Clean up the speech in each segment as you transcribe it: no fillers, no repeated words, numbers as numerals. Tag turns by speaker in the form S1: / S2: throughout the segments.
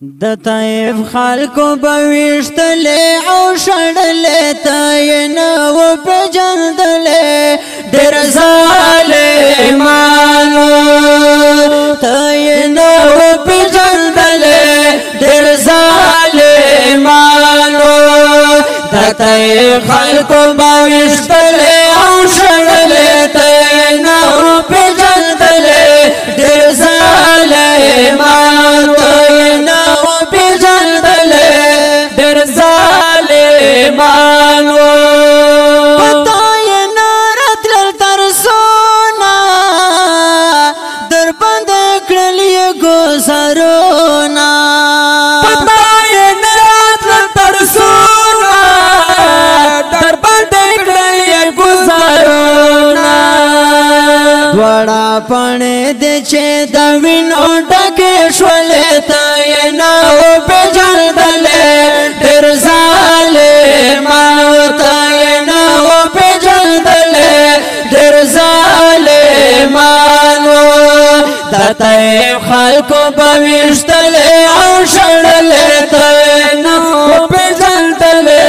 S1: د طیف خلکو بویشتلې او شړلې ته یې نه و پېژندلې ډېر ظالمانو ته یې نه و پېژندلې ډېر ظالمانو د طیف خلکو بویشتلې او شړلې ته یې نه و پېژندلې ډېر ظالمانو پتا یې نه راتلل ترسونه در باندې کړل یې ګوزارونه
S2: پتا یې نه راتلل ترسونه در باندې کړل یې ګوزارونه
S1: دواړه پاڼې دې چې د وینو ډکې شولې ته یې نه و پېژندلې ډېر ظالمانو ته یې نه و پېژندلې ډېر ظالمانو د طیف خلکو بویشتلې او شړلې ته یې نه و پېژندلې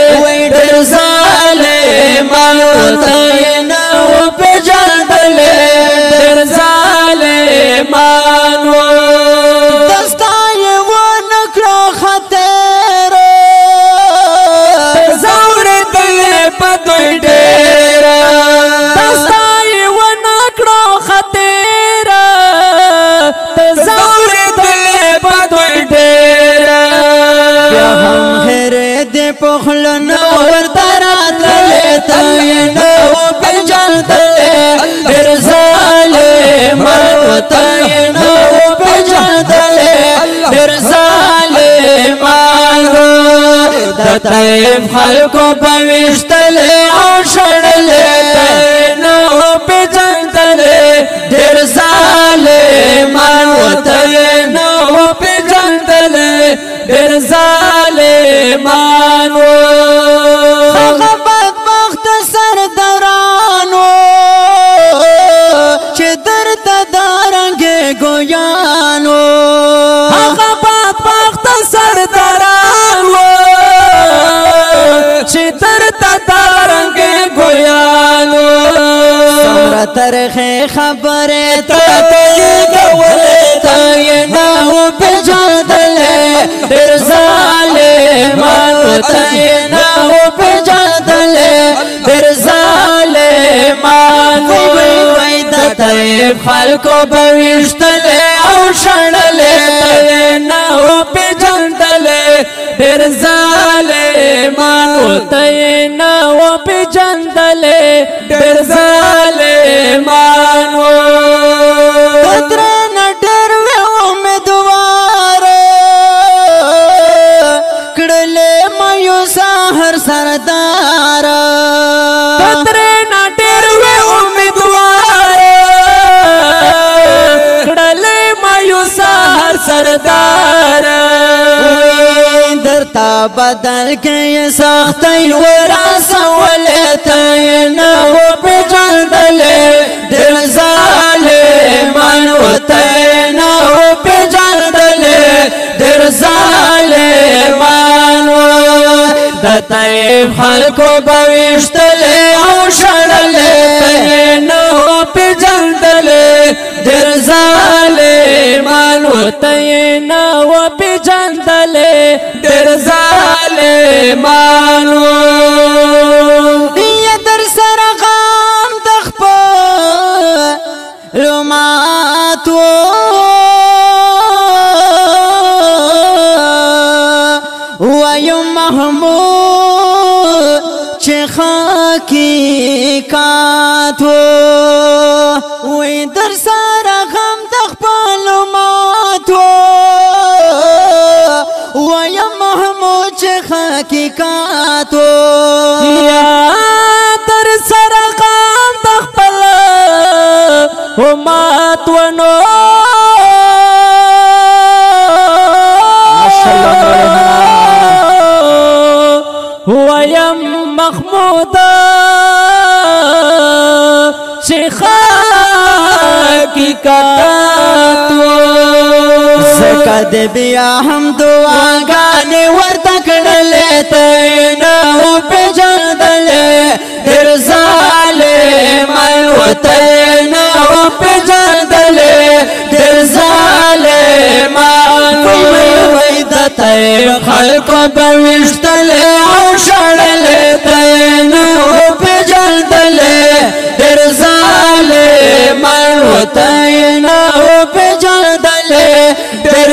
S1: ډېر ظالمانو ته یې نه و پېژندلې ډېر ظالمانو دستا یې ونه کړه خطره
S2: زورېدلې په دوی ډېره دستا یې ونه کړه خطره زورېدلې په دوی ډېره
S1: بیا هم هېرې دې په خوله نه ورته راتللې ته یې نه و پېژندلې ډېر ظالمانو ته یې نه و پېژندلې ډېر ظالمانو د طیف خلکو بویشتلې او شړلې ته یې نه و پېژندلې ډېر ظالمانو ته یې نه و پېژندلې ډېر ظالمانو هغه بدبخت سرداران و چې درته د رنګې ګویان و
S2: هغه بدبخت سرداران و چې درته د رنګې ګویان و
S1: څومره ترخې خبرې ته یې کولې ته یې نه و پېژندلې ډېر ظالمانو ته یې نه و پېژندلې ډېر ظالمانو د طیف خلکو بویشتلې او شړلې ته یې نه و پېژندلې ډېر ظالمانو ته یې نه و پېژندلې ډېر ظالمانو ترې نه ډېر وې امیدواره کړلې مایوسه هر سرداره
S2: ترې نه ډېر وې امیدواره کړلې مایوسه هر سرداره
S1: درته بدل کې سختۍ ورسولې ته یې نه و پېژندلې ډېر ظالمانو ته یې نه و پېژندلې ډېر ظالمانو د طیف خلکو بویشتلې او شړلې ته یې نه و پېژندلې ډېر ظالمانو ته یې نه و پېژندلې ډېر ظالمانو یا در سره غم د خپلو ماتو وایم محمود چې حقیقت وی در سره غم د خپلو ماتو وایم محمود چې حقیقت
S2: یا در سره غم د خپلو ماتو ویم محمود چې حقیقت
S1: د بیا هم دعاګانې ورته کړلې ته نه و پېژندلې ډېر ظالمان ورته نه و پېژندلې ډېر ظالمان وای د ته خلکو به ویشتلې او شړلې ته نه و پېژندلې ډېر ظالمان ورته نه و پېژندلې ډېر